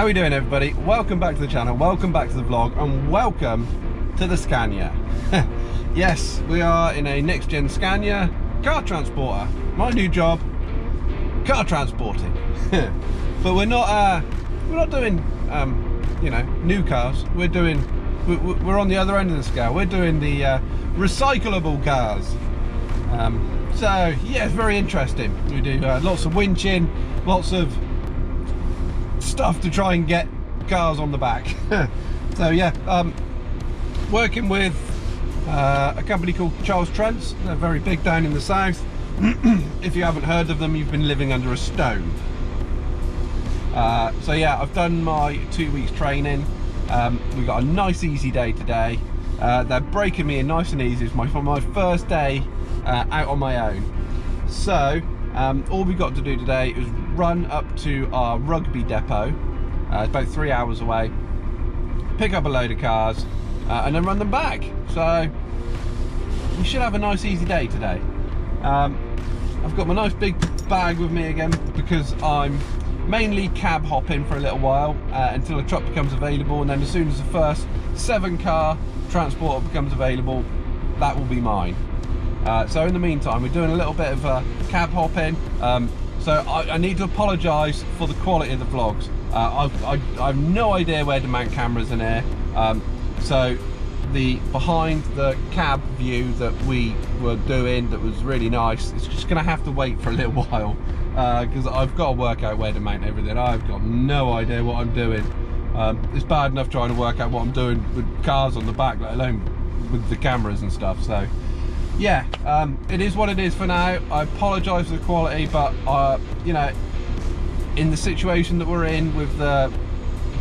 How are we doing, everybody? Welcome back to the channel, welcome back to the vlog, and welcome to the Scania. Yes, we are in a next-gen Scania car transporter. My new job, car transporting. But we're not doing you know, new cars. We're on the other end of the scale. We're doing the recyclable cars. So yeah, it's very interesting. We do lots of winching, lots of stuff to try and get cars on the back. So yeah, working with a company called Charles Trents. They're very big down in the south. If you haven't heard of them, you've been living under a stone. So yeah, I've done my 2 weeks training. We've got a nice easy day today. They're breaking me in nice and easy. It's my first day out on my own. So all we've got to do today is run up to our Rugby depot. It's about 3 hours away. Pick up a load of cars and then run them back. So we should have a nice easy day today. I've got my nice big bag with me again because I'm mainly cab hopping for a little while until a truck becomes available, and then as soon as the first 7-car transporter becomes available, that will be mine. So in the meantime, we're doing a little bit of cab hopping. So I need to apologise for the quality of the vlogs. I have no idea where to mount cameras in here. So the behind the cab view that we were doing that was really nice, it's just going to have to wait for a little while because I've got to work out where to mount everything. I've got no idea what I'm doing. It's bad enough trying to work out what I'm doing with cars on the back, let alone with the cameras and stuff. So yeah, it is what it is for now. I apologise for the quality, but you know, in the situation that we're in with the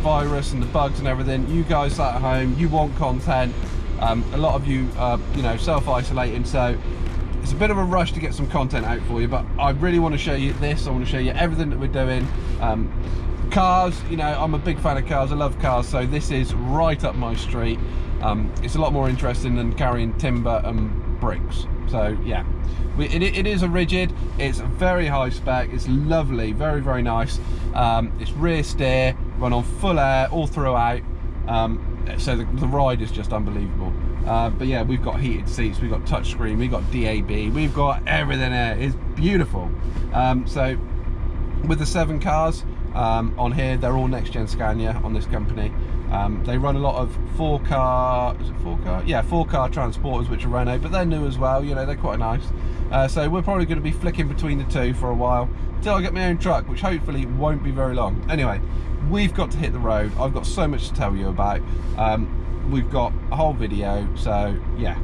virus and the bugs and everything, you guys sat at home, you want content. A lot of you are, you know, self-isolating, so it's a bit of a rush to get some content out for you, but I really want to show you this. I want to show you everything that we're doing. Cars, you know, I'm a big fan of cars, I love cars, so this is right up my street. It's a lot more interesting than carrying timber and bricks. So yeah, it is a rigid, it's very high spec, it's lovely, very, very nice. It's rear steer, run on full air all throughout, so the ride is just unbelievable. But yeah, we've got heated seats, we've got touchscreen, we've got DAB, we've got everything there. It's beautiful. So with the 7 cars on here, they're all next gen Scania on this company. They run a lot of 4-car, is it 4-car? Yeah, 4-car transporters, which are Renault, but they're new as well, you know, they're quite nice. So we're probably going to be flicking between the two for a while until I get my own truck, which hopefully won't be very long. Anyway, we've got to hit the road. I've got so much to tell you about. We've got a whole video, so yeah,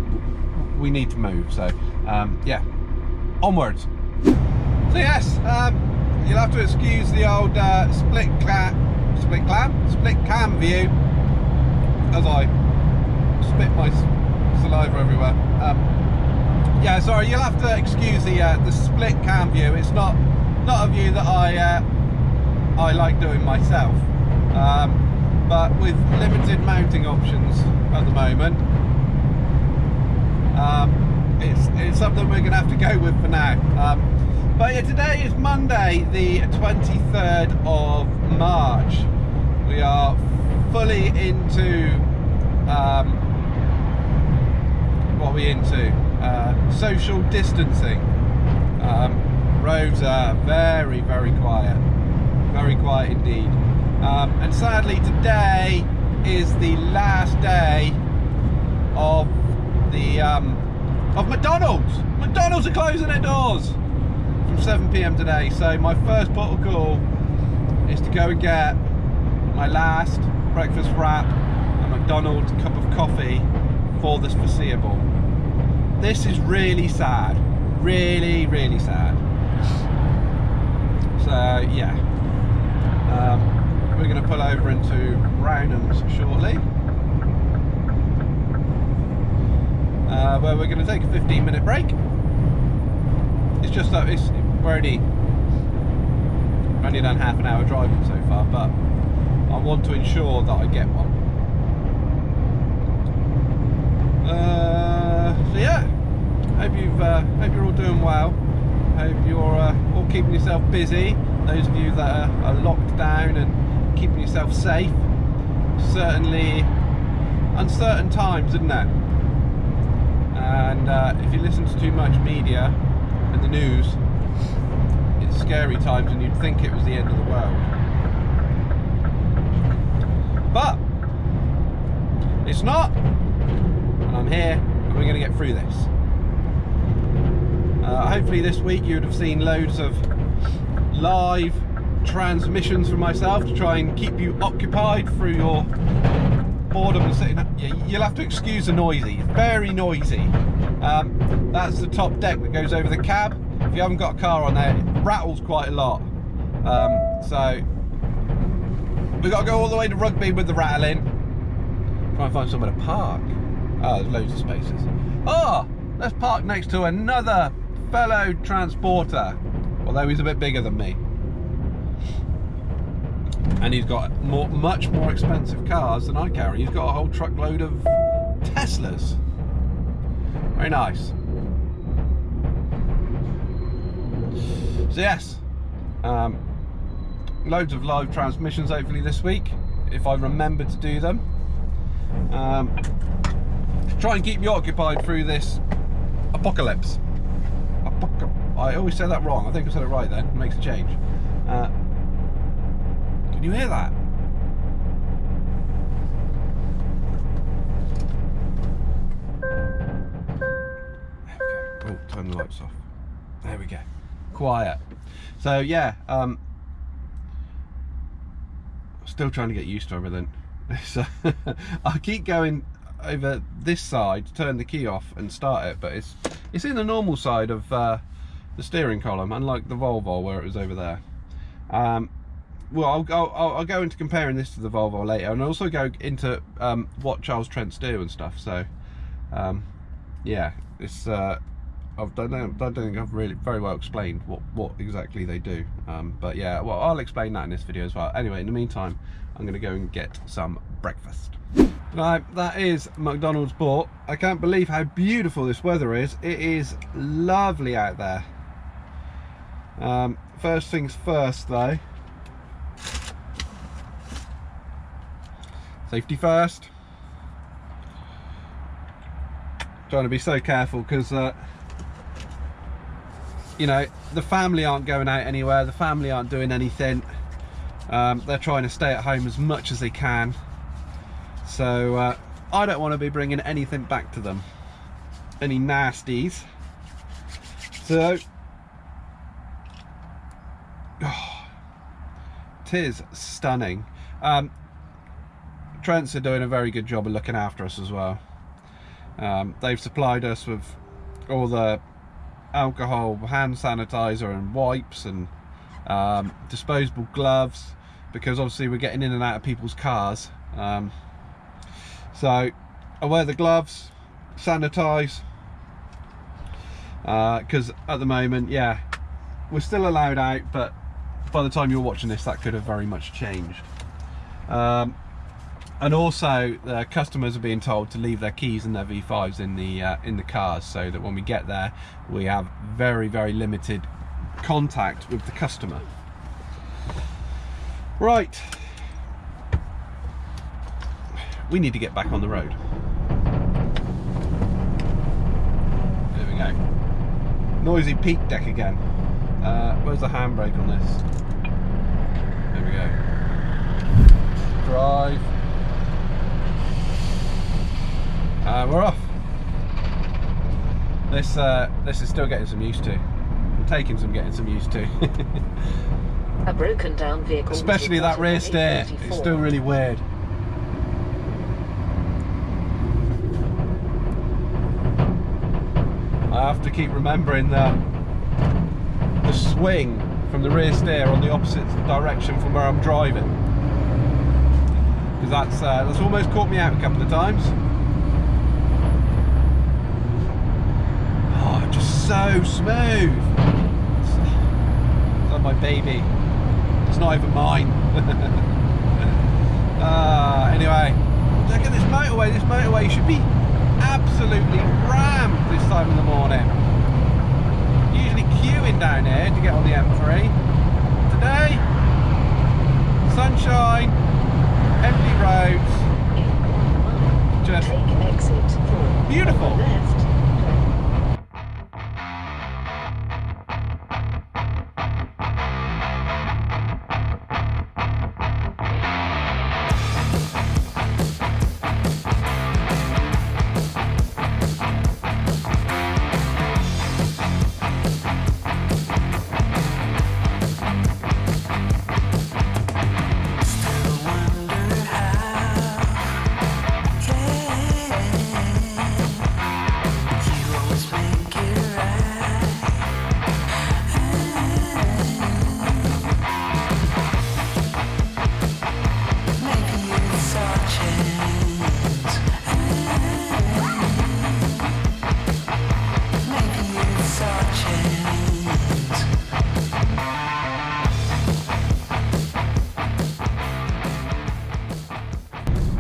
we need to move. So yeah, onwards. So yes, you'll have to excuse the old split cam view as I spit my saliva everywhere. Yeah, sorry, you'll have to excuse the split cam view. It's not a view that I like doing myself, but with limited mounting options at the moment, it's something we're going to have to go with for now. But yeah, today is Monday, the 23rd of March. We are fully into, what are we into? Social distancing. Roads are very, very quiet indeed. And sadly today is the last day of the of McDonald's. McDonald's are closing their doors from 7 PM today, so my first port of call is to go and get my last breakfast wrap, a McDonald's cup of coffee for this foreseeable. This is really sad, really, really sad. So yeah, we're going to pull over into Brownham's shortly, where we're going to take a 15-minute break. It's just that we're only done half an hour driving so far, but I want to ensure that I get one. So yeah, hope you're all doing well. Hope you're all keeping yourself busy. Those of you that are locked down and keeping yourself safe. Certainly uncertain times, isn't it? And if you listen to too much media and the news, it's scary times and you'd think it was the end of the world. But it's not, and I'm here and we're going to get through this. Hopefully this week you would have seen loads of live transmissions from myself to try and keep you occupied through your boredom and sitting. You'll have to excuse the noisy, it's very noisy. That's the top deck that goes over the cab. If you haven't got a car on there, it rattles quite a lot. So we've got to go all the way to Rugby with the rattling. Try and find somewhere to park. Oh, there's loads of spaces. Oh, let's park next to another fellow transporter, although he's a bit bigger than me. And he's got much more expensive cars than I carry. He's got a whole truckload of Teslas. Very nice. So yes, loads of live transmissions hopefully this week, if I remember to do them. Try and keep you occupied through this apocalypse. I always say that wrong. I think I said it right then. It makes a change. Can you hear that? There we go. Oh, turn the lights off. There we go. Quiet. So yeah, still trying to get used to everything. So I keep going over this side to turn the key off and start it, but it's in the normal side of the steering column, unlike the Volvo where it was over there. Well, I'll go into comparing this to the Volvo later, and also go into what Charles Trents do and stuff. So yeah, it's I don't think I've really very well explained what exactly they do, but yeah, well, I'll explain that in this video as well. Anyway, in the meantime, I'm going to go and get some breakfast. Right, that is McDonald's bought. I can't believe how beautiful this weather is. It is lovely out there. First things first though, safety first. Trying to be so careful because you know, the family aren't going out anywhere, the family aren't doing anything. They're trying to stay at home as much as they can, so I don't want to be bringing anything back to them, any nasties. So oh, tis stunning. Trents are doing a very good job of looking after us as well. They've supplied us with all the alcohol, hand sanitizer and wipes and disposable gloves, because obviously we're getting in and out of people's cars. So I wear the gloves, sanitize, because at the moment, yeah, we're still allowed out, but by the time you're watching this, that could have very much changed. And also the customers are being told to leave their keys and their V5s in the cars, so that when we get there we have very, very limited contact with the customer. Right, we need to get back on the road. There we go. Noisy peak deck again. Where's the handbrake on this? There we go. Drive. We're off. This is still getting some used to. I'm taking some getting some used to. A broken down vehicle. Especially that rear steer. It's still really weird. I have to keep remembering the swing from the rear steer on the opposite direction from where I'm driving, because that's almost caught me out a couple of times. Oh, just so smooth. It's like my baby. It's not even mine. Anyway, look at this motorway. This motorway should be absolutely rammed this time in the morning. Usually queuing down here to get on the M3. Today, Sunshine, empty roads, just Take exit 4. beautiful. On the left.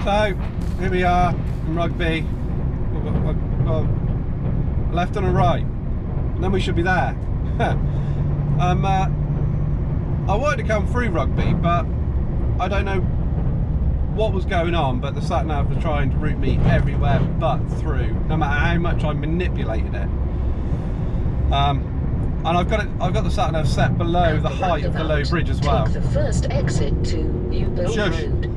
So here we are in Rugby. We've got a left and a right, and then we should be there. I wanted to come through Rugby, but I don't know what was going on, but the sat nav was trying to route me everywhere but through, no matter how much I manipulated it. And I've got the sat nav set below the height of the low bridge as well. Take the first exit to New Build Shush. Road.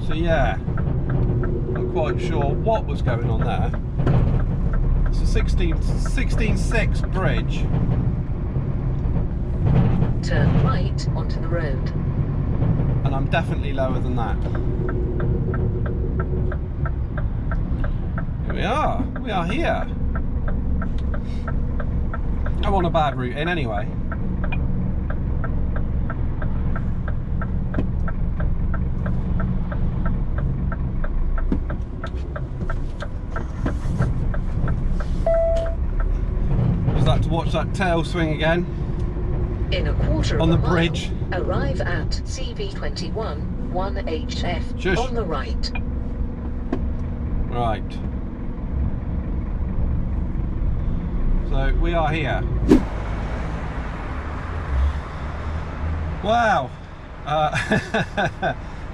So yeah, not quite sure what was going on there. It's a 16.6 bridge. Turn right onto the road. And I'm definitely lower than that. Here we are here. I'm on a bad route in anyway. Just like to watch that tail swing again. In a quarter On of the a mile, bridge. arrive at CV21 1HF Shush. on the right. Right. So we are here. Wow. A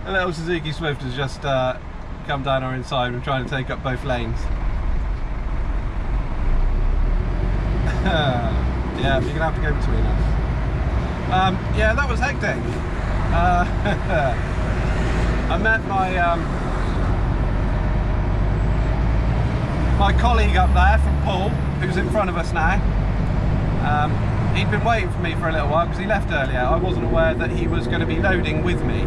little Suzuki Swift has just come down our inside and trying to take up both lanes. Yeah, you're gonna have to go between us. Yeah, that was hectic. I met my colleague up there from Paul, who's in front of us now. He'd been waiting for me for a little while because he left earlier. I wasn't aware that he was going to be loading with me.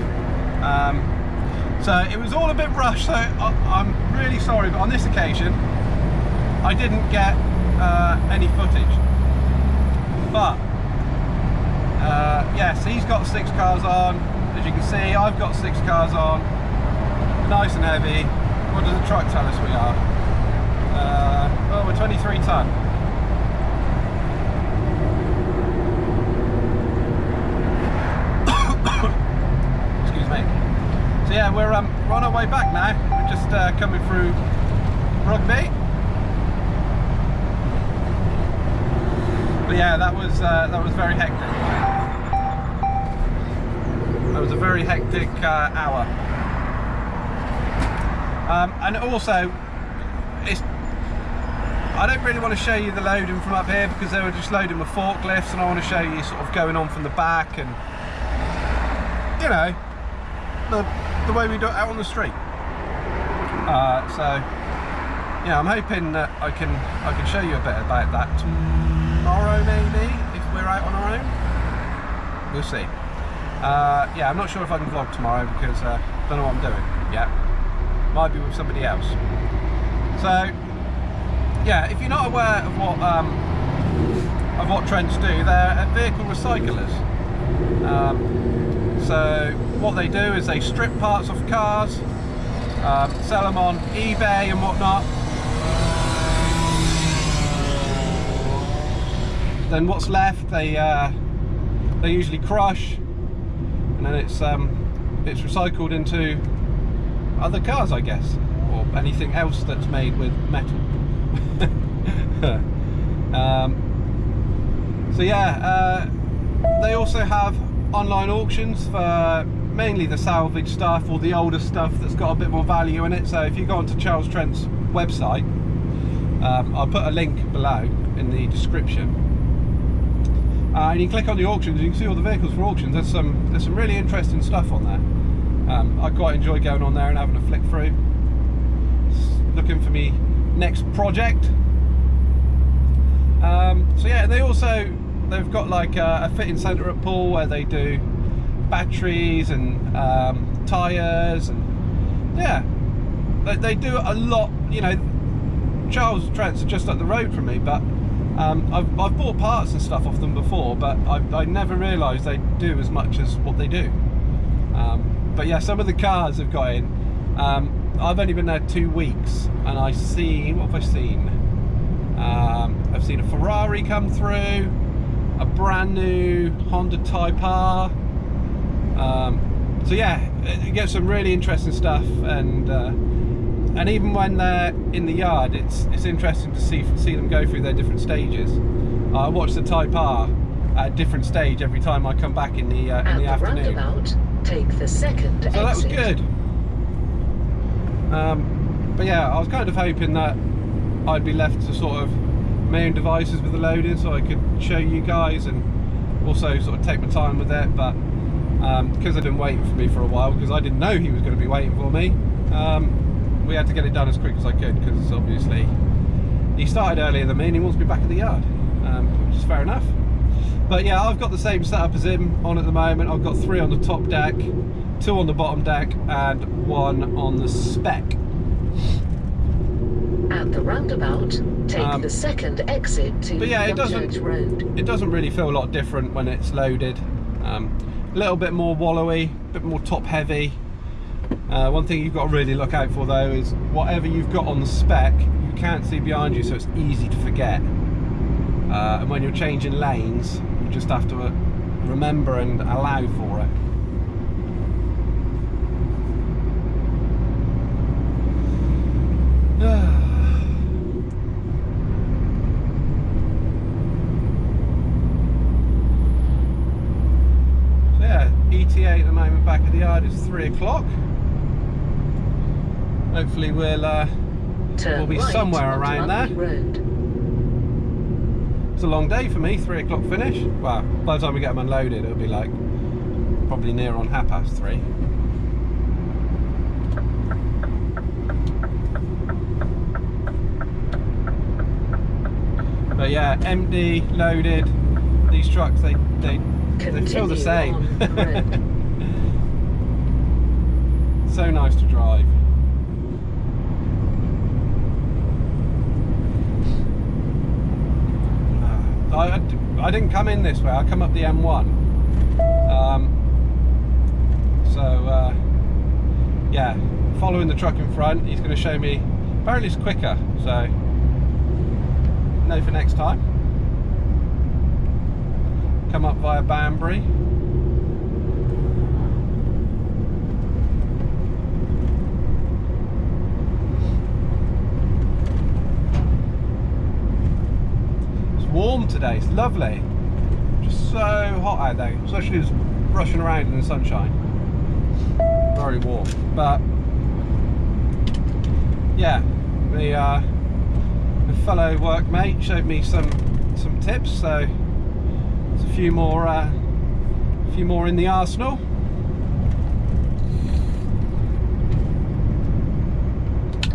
So it was all a bit rushed, so I'm really sorry, but on this occasion I didn't get any footage. But yes, he's got 6 cars on. As you can see, I've got 6 cars on. Nice and heavy. What does the truck tell us we are? Well, we're 23 ton. Excuse me. So yeah, we're on our way back now. We're just coming through Rugby. But yeah, that was very hectic. That was a very hectic hour. And also, I don't really want to show you the loading from up here because they were just loading with forklifts, and I want to show you sort of going on from the back and, you know, the way we do it out on the street. So yeah, I'm hoping that I can show you a bit about that tomorrow, maybe, if we're out on our own. We'll see. Yeah, I'm not sure if I can vlog tomorrow because I don't know what I'm doing yet. Might be with somebody else. So yeah, if you're not aware of what Trents do, they're vehicle recyclers. So what they do is they strip parts off cars, sell them on eBay and whatnot. Then what's left, they usually crush, and then it's recycled into other cars, I guess, or anything else that's made with metal. So yeah, They also have online auctions for mainly the salvage stuff or the older stuff that's got a bit more value in it. So if you go onto Charles Trents' website, I'll put a link below in the description, and you click on the auctions, you can see all the vehicles for auctions. There's some really interesting stuff on there. I quite enjoy going on there and having a flick through, looking for me next project. So yeah, they've got like a fitting centre at Poole where they do batteries and tyres, and yeah, they do a lot. You know, Charles Trents are just up the road from me, but I've bought parts and stuff off them before, but I never realised they do as much as what they do. But yeah, some of the cars have got in. I've only been there 2 weeks, and what have I seen? I've seen a Ferrari come through, a brand new Honda Type R. So yeah, you get some really interesting stuff, and even when they're in the yard, it's interesting to see them go through their different stages. I watch the Type R at a different stage every time I come back in the afternoon. Roundabout, take the second exit. So that was good. But yeah, I was kind of hoping that I'd be left to sort of my own devices with the loading, so I could show you guys and also sort of take my time with it. But because they've been waiting for me for a while, because I didn't know he was going to be waiting for me, we had to get it done as quick as I could, because obviously he started earlier than me and he wants to be back at the yard, which is fair enough. But yeah, I've got the same setup as him on at the moment. I've got 3 on the top deck, 2 on the bottom deck, and 1 on the spec. At the roundabout, take the second exit to Church Road. It doesn't really feel a lot different when it's loaded. A little bit more wallowy, a bit more top heavy. One thing you've got to really look out for though is whatever you've got on the spec, you can't see behind you, so it's easy to forget. And when you're changing lanes, you just have to remember and allow for it. ETA at the moment back at the yard is 3 o'clock. Hopefully we'll be somewhere around there. It's a long day for me, 3 o'clock finish. Well, by the time we get them unloaded, it'll be like probably near on 3:30. But yeah, empty, loaded. These trucks, they feel the same. So nice to drive. I didn't come in this way, I come up the M1. Yeah, following the truck in front, he's going to show me, apparently it's quicker, so know for next time. Come up via Banbury. It's warm today, it's lovely. Just so hot out there, especially just rushing around in the sunshine. Very warm, but yeah, the fellow workmate showed me some tips, so there's a few more in the arsenal.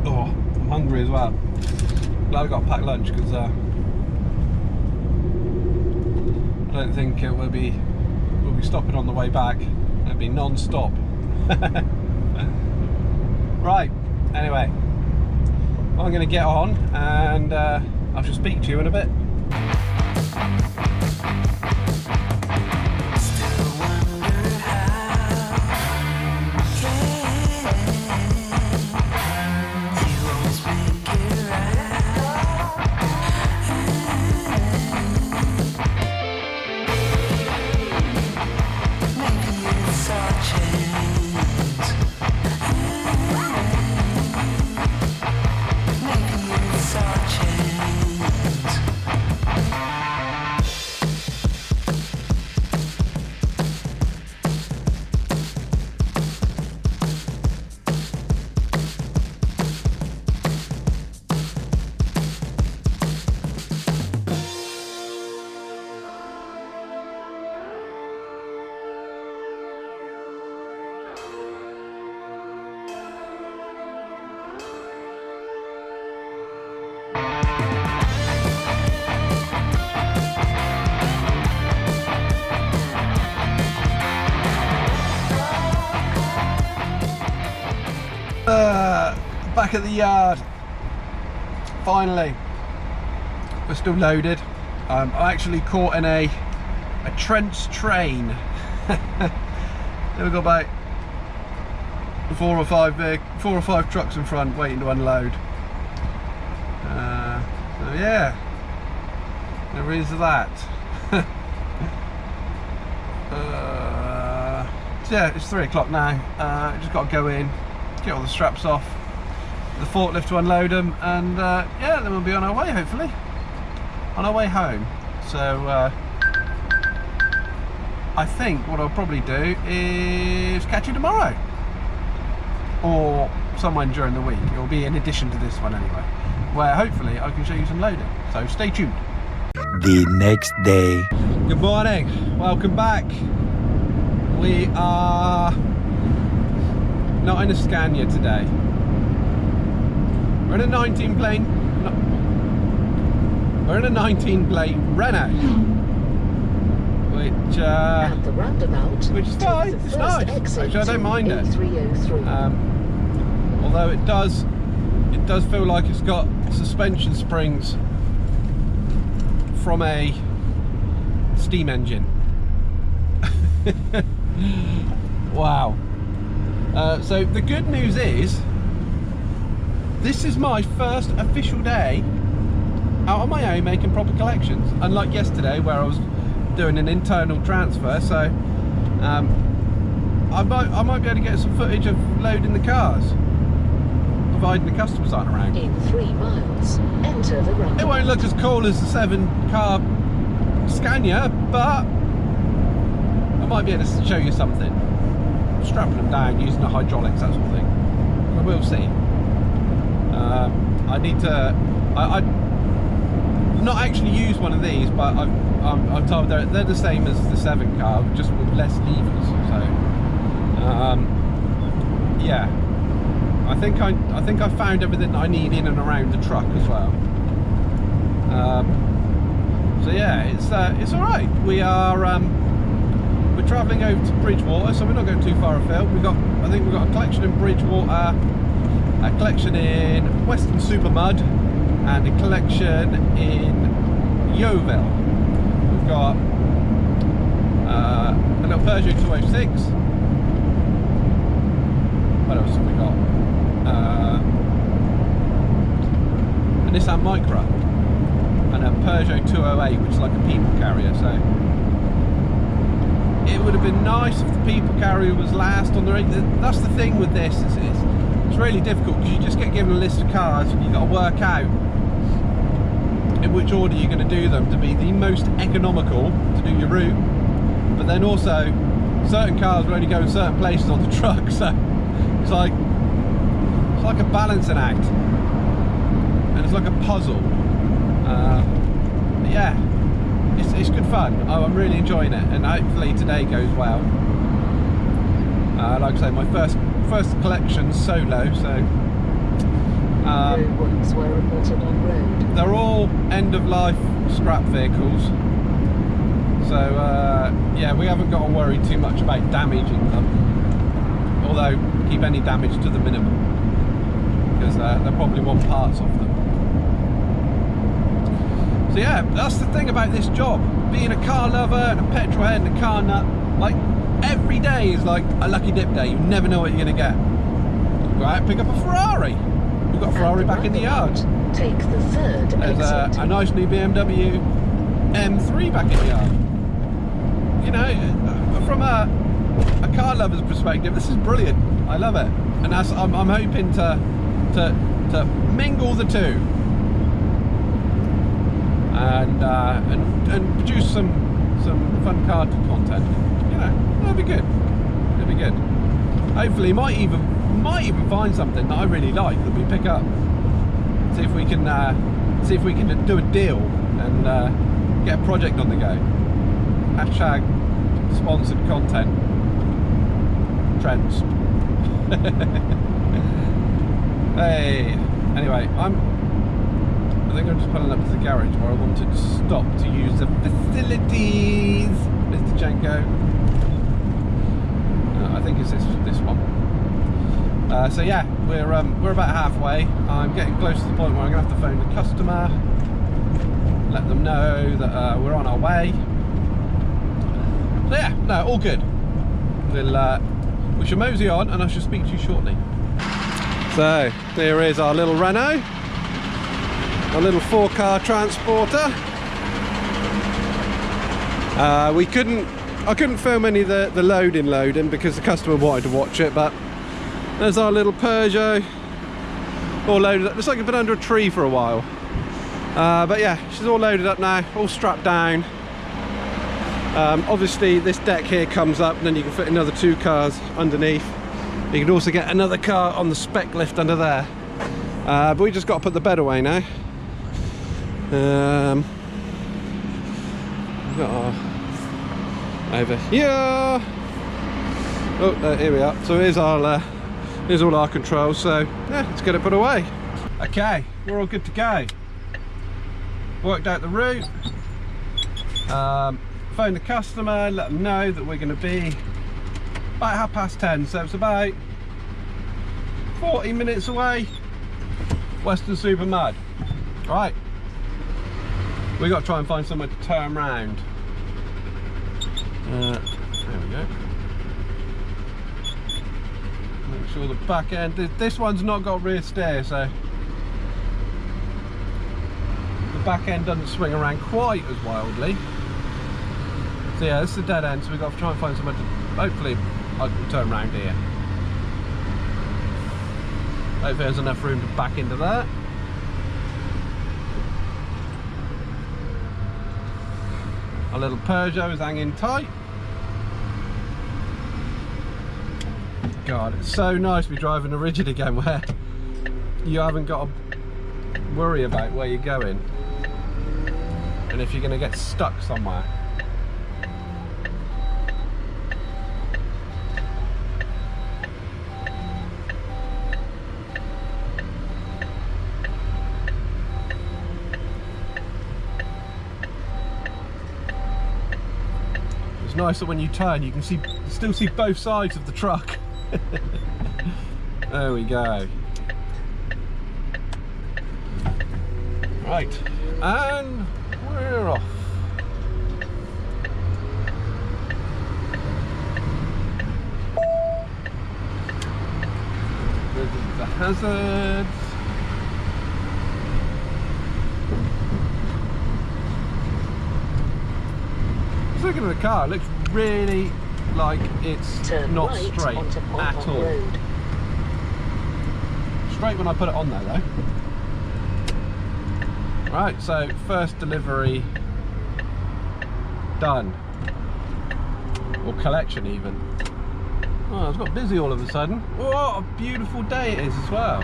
Oh, I'm hungry as well. Glad I got a packed lunch, because I don't think we'll be stopping on the way back. It'll be non-stop. Right, anyway, well, I'm going to get on, and I shall speak to you in a bit. Back at the yard. Finally, we're still loaded. I'm actually caught in a Trents train. We've got about four or five trucks in front waiting to unload. So yeah, there is that. So yeah, it's 3 o'clock now. Just got to go in, get all the straps off the forklift to unload them, and yeah, then we'll be on our way, hopefully on our way home. So I think what I'll probably do is catch you tomorrow or sometime during the week. It will be in addition to this one anyway, where hopefully I can show you some loading, so stay tuned. The next day. Good morning, welcome back. We are not in a Scania today. We're in a 19 plate Renault, which At the roundabout, which is fine. It's nice. Actually, I don't mind it. Although it does feel like it's got suspension springs from a steam engine. Wow. So the good news is, this is my first official day out on my own making proper collections, unlike yesterday where I was doing an internal transfer. So I might be able to get some footage of loading the cars, providing the customers aren't around. In 3 miles, enter the roundabout. It won't look as cool as the 7-car Scania, but I might be able to show you something. Strapping them down using the hydraulics, that sort of thing. We'll see. I need to. I've not actually used one of these, but I'm told they're the same as the 7-car, just with less levers. So yeah, I think I found everything that I need in and around the truck as well. So yeah, it's all right. We're travelling over to Bridgewater, so we're not going too far afield. I think we've got a collection in Bridgewater, a collection in Western Supermud, and a collection in Yeovil. We've got a little Peugeot 206. What else have we got? A Nissan Micra and a Peugeot 208, which is like a people carrier. So it would have been nice if the people carrier was last on the road. That's the thing with this, it's really difficult because you just get given a list of cars and you've got to work out in which order you're going to do them to be the most economical to do your route. But then also, certain cars will only go in certain places on the truck, so it's like a balancing act, and it's like a puzzle. But yeah, it's good fun. I'm really enjoying it, and hopefully today goes well. Like I say, my first collection solo, so No ones were reported on road. they're all end-of-life scrap vehicles. So yeah, we haven't got to worry too much about damaging them, although keep any damage to the minimum, because they probably want parts of them. So yeah, that's the thing about this job, being a car lover and a petrol head and a car nut. Like, every day is like a lucky dip day. You never know what you're going to get. Go out and pick up a Ferrari. We've got a Ferrari back in the yard. Take the third There's exit. a nice new BMW M3 back in the yard. You know, from a car lover's perspective, this is brilliant. I love it, and that's, I'm hoping to mingle the two and produce some fun car content. You know, it'll be good. It'll be good. Hopefully, might even find something that I really like that we pick up. See if we can do a deal and get a project on the go. Hashtag sponsored content. Trents. Hey, anyway, I think I'm just pulling up to the garage where I wanted to stop to use the facilities, Mr. Janko. I think it's this one. So yeah, we're about halfway. I'm getting close to the point where I'm going to have to phone the customer, let them know that we're on our way. So yeah, no, all good. We shall mosey on, and I shall speak to you shortly. So there is our little Renault, our little 4-car transporter. I couldn't film any of the loading because the customer wanted to watch it, but there's our little Peugeot all loaded up. Looks like it's been under a tree for a while, but yeah, she's all loaded up now, all strapped down. Obviously this deck here comes up, and then you can fit another 2 cars underneath. You can also get another car on the spec lift under there, but we just got to put the bed away now. We've got our over here. Oh, here we are. So here's all our controls. So yeah, let's get it put away. Okay, we're all good to go. Worked out the route. Phoned the customer, let them know that we're going to be about 10:30, so it's about 40 minutes away. Western Super Mud. Right, we got to try and find somewhere to turn around. There we go. Make sure the back end, this one's not got rear steer, so the back end doesn't swing around quite as wildly. So yeah, this is a dead end, so we've got to try and find somewhere to, hopefully I can turn around here. Hopefully there's enough room to back into that. Our little Peugeot is hanging tight. God, it's so nice to be driving a rigid again where you haven't got to worry about where you're going and if you're going to get stuck somewhere. It's nice that when you turn you can still see both sides of the truck. There we go. Right, and we're off. This is the hazards. Just looking at the car, it looks really like it's not right straight at all. Road. Straight when I put it on there though. Right, so first delivery done. Or collection even. Oh, it's got busy all of a sudden. What a beautiful day it is as well.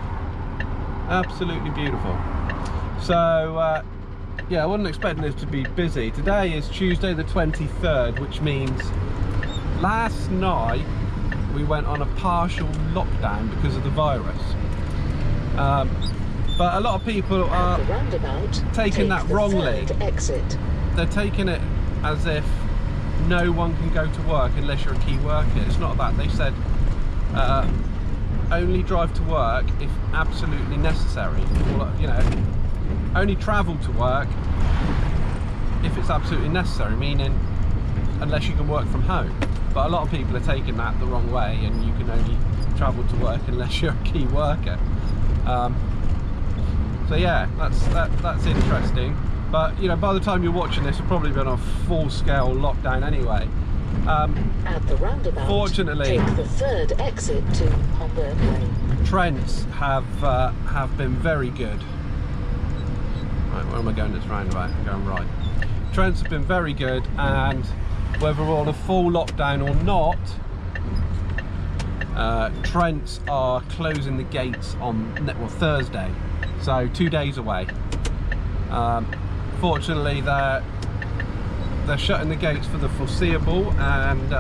Absolutely beautiful. So yeah, I wasn't expecting this to be busy. Today is Tuesday the 23rd, which means last night we went on a partial lockdown because of the virus. But a lot of people are taking that wrongly. They're taking it as if no one can go to work unless you're a key worker. It's not that. They said only drive to work if absolutely necessary. Or, you know, only travel to work if it's absolutely necessary, meaning unless you can work from home. But a lot of people are taking that the wrong way, and you can only travel to work unless you're a key worker. So yeah, that's interesting. But you know, by the time you're watching this, we've probably been on a full-scale lockdown anyway. At the roundabout, fortunately, take the 3rd exit to Humber Lane. Trents have been very good. Right, where am I going this roundabout? I'm going right. Trents have been very good, and whether we're on a full lockdown or not, Trents are closing the gates on Thursday, so 2 days away. Fortunately, they're shutting the gates for the foreseeable, and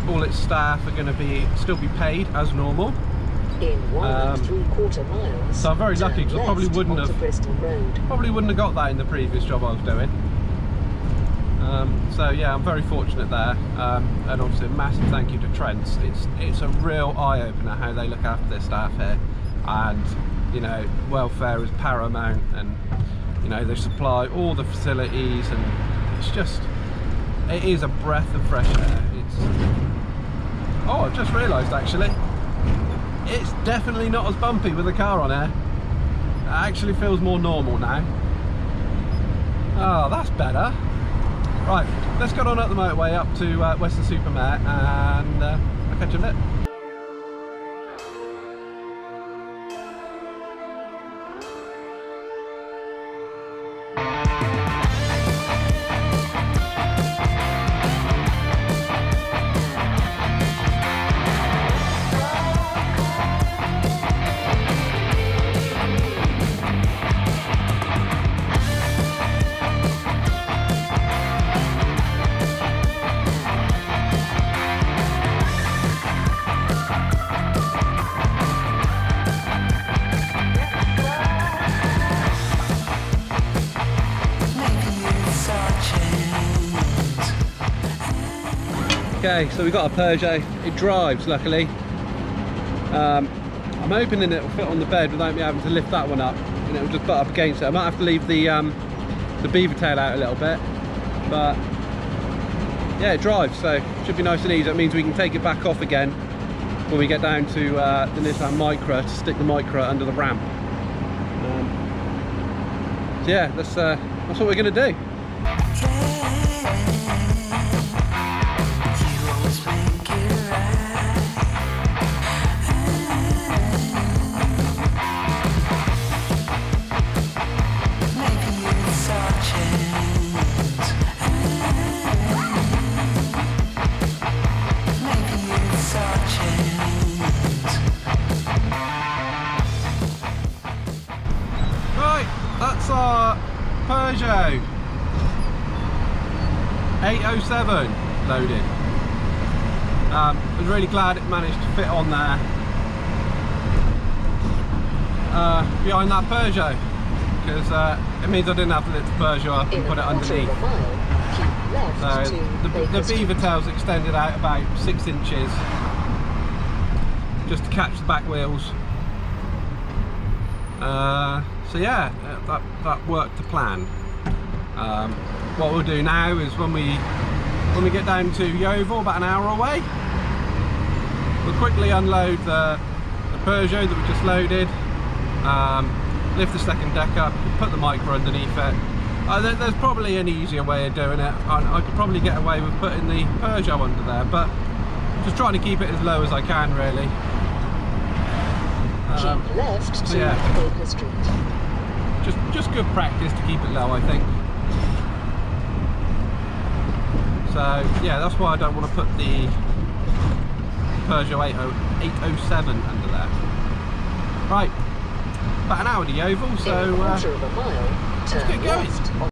all its staff are going to still be paid as normal. In 1 3/4 miles. So I'm very lucky because I probably wouldn't have got that in the previous job I was doing. So yeah, I'm very fortunate there, and obviously a massive thank you to Trents. It's a real eye-opener how they look after their staff here, and you know, welfare is paramount, and you know, they supply all the facilities, and it is a breath of fresh air. Oh, I've just realised actually, it's definitely not as bumpy with the car on here. It actually feels more normal now. Oh, that's better. Right, let's get on up the motorway up to Weston-super-Mare, and I'll catch you in a bit. Okay, so we've got a Peugeot. It drives, luckily. I'm hoping that it'll fit on the bed without me having to lift that one up, and it'll just butt up against it. I might have to leave the beaver tail out a little bit, but yeah, it drives, so it should be nice and easy. That means we can take it back off again when we get down to the Nissan Micra to stick the Micra under the ramp. So yeah, that's what we're going to do. That's our Peugeot 807 loaded. I was really glad it managed to fit on there behind that Peugeot, because it means I didn't have to lift the Peugeot up and put it underneath. So the beaver tail's extended out about 6 inches just to catch the back wheels. So yeah, that worked to plan. What we'll do now is when we get down to Yeovil, about an hour away, we'll quickly unload the Peugeot that we just loaded, lift the second deck up, put the Micra underneath it. There's probably an easier way of doing it. I could probably get away with putting the Peugeot under there, but just trying to keep it as low as I can, really. Keep left to Baker Street. Just good practice to keep it low, I think. So yeah, that's why I don't want to put the Peugeot 807 under there. Right, about an hour to Yeovil, so quarter of a mile, let's get going. left.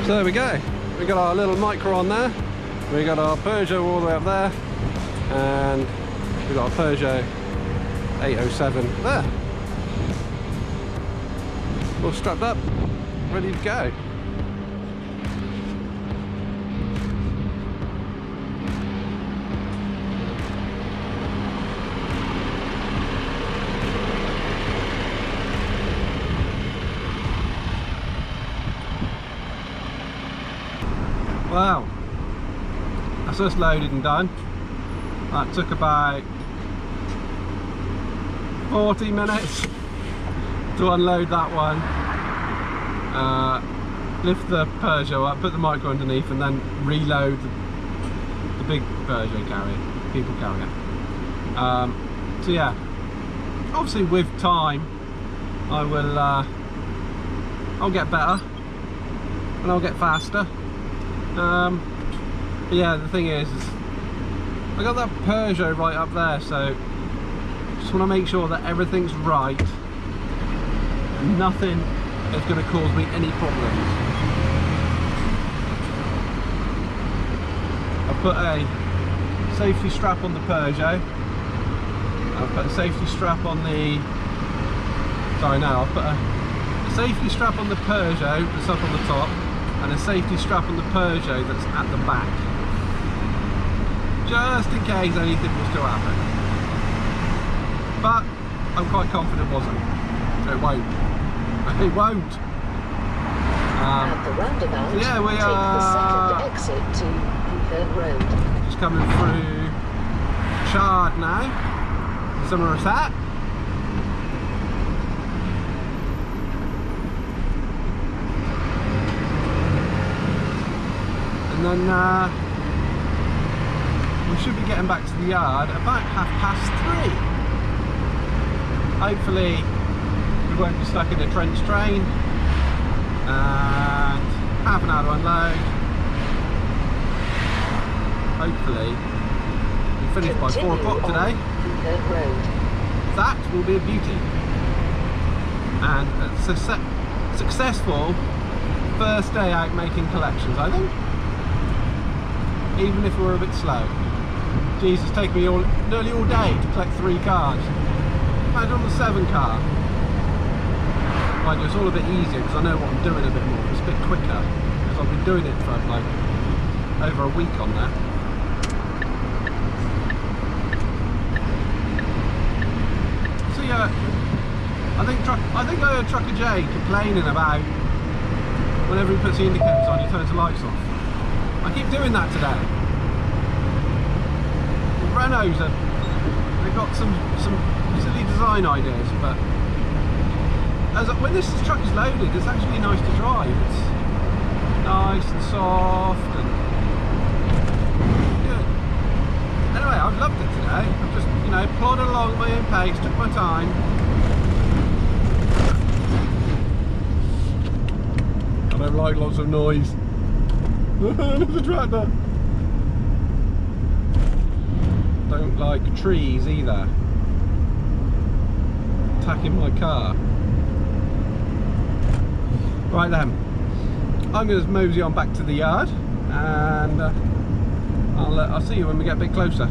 So there we go. We got our little micro on there. We got our Peugeot all the way up there, and we got our Peugeot 807 there. All strapped up, ready to go. Wow, that's just loaded and done. That took about 40 minutes to unload that one, lift the Peugeot up, put the micro underneath, and then reload the big Peugeot carrier, people carrier. So yeah, obviously with time I will I'll get better and I'll get faster. But yeah, the thing is I got that Peugeot right up there, so just want to make sure that everything's right and nothing is going to cause me any problems. I've put a safety strap on the Peugeot. I've put a safety strap on the... Sorry, no, I've put a safety strap on the Peugeot that's up on the top, and a safety strap on the Peugeot that's at the back, just in case anything was to happen. But I'm quite confident it wasn't. It won't. It won't. At the roundabout, so yeah, we take are the second exit to Third Road. Just coming through Chard now. Somerset. And then we should be getting back to the yard about 3:30. Hopefully we won't be stuck in a Trents train, and half an hour to unload. Hopefully we finish by 4 o'clock today. That will be a beauty, and a successful first day out making collections, I think, even if we're a bit slow. Jesus, it's taken me nearly all day to collect 3 cars. Imagine on the 7 car. Mind you, it's all a bit easier because I know what I'm doing a bit more. It's a bit quicker because I've been doing it for like over a week on that. So yeah, I think I heard Trucker J complaining about whenever he puts the indicators on, he turns the lights off. I keep doing that today. The Renaults they've got some silly design ideas, but when this truck is loaded, it's actually nice to drive. It's nice and soft and good. Anyway, I've loved it today. I've just, you know, plodded along at my own pace, took my time. I don't like lots of noise. There's a tractor. Don't like trees either. Attacking my car. Right then, I'm going to mosey on back to the yard, and I'll see you when we get a bit closer.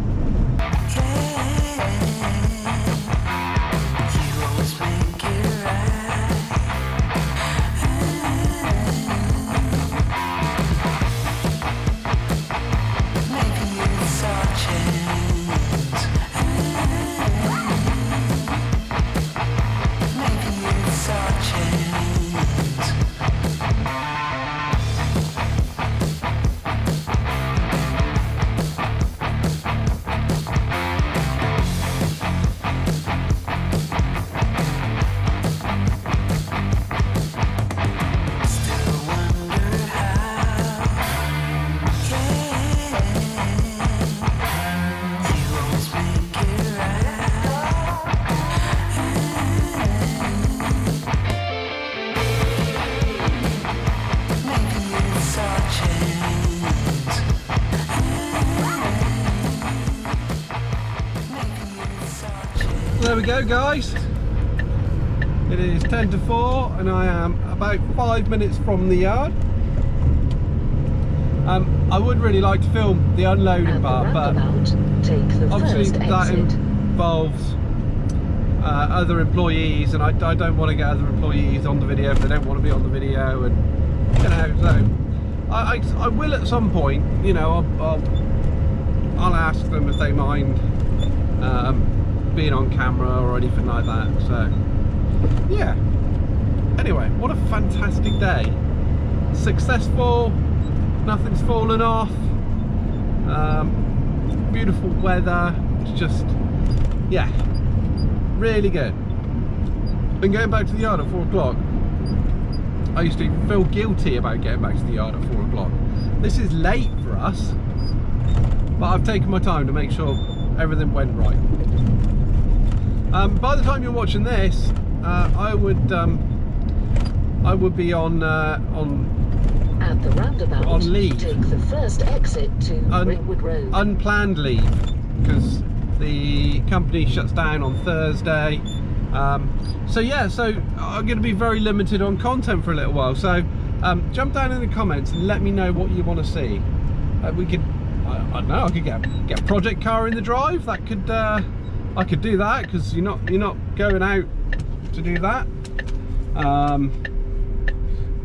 There we go, guys. It is 10 to 4 and I am about 5 minutes from the yard. I would really like to film the unloading part, but obviously that involves other employees, and I don't want to get other employees on the video if they don't want to be on the video, and you know, so I will at some point, you know, I'll ask them if they mind being on camera or anything like that. So yeah, anyway, what a fantastic day. Successful, nothing's fallen off, beautiful weather. It's just, yeah, really good. And going back to the yard at 4 o'clock, I used to feel guilty about getting back to the yard at 4 o'clock. This is late for us, but I've taken my time to make sure everything went right. By the time you're watching this, I would be on at the roundabout, on leave. Take the first exit to Ringwood Road. Unplanned leave, because the company shuts down on Thursday. So yeah, so I'm going to be very limited on content for a little while. So jump down in the comments and let me know what you want to see. We could, I don't know, I could get a project car in the drive. That could, I could do that, because you're not going out to do that.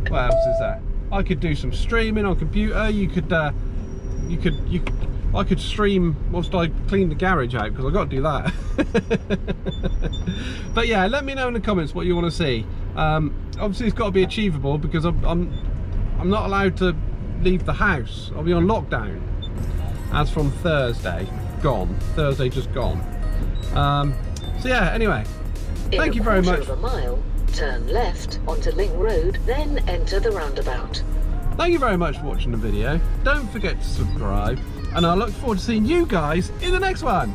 What else is there? I could do some streaming on computer. I could stream whilst I clean the garage out, because I've got to do that. But yeah, let me know in the comments what you want to see. Obviously it's got to be achievable, because I'm not allowed to leave the house. I'll be on lockdown as from Thursday. Thursday just gone. So yeah, anyway, thank you very much. In a quarter of a mile, turn left onto Link Road, then enter the roundabout. Thank you very much for watching the video. Don't forget to subscribe, and I look forward to seeing you guys in the next one.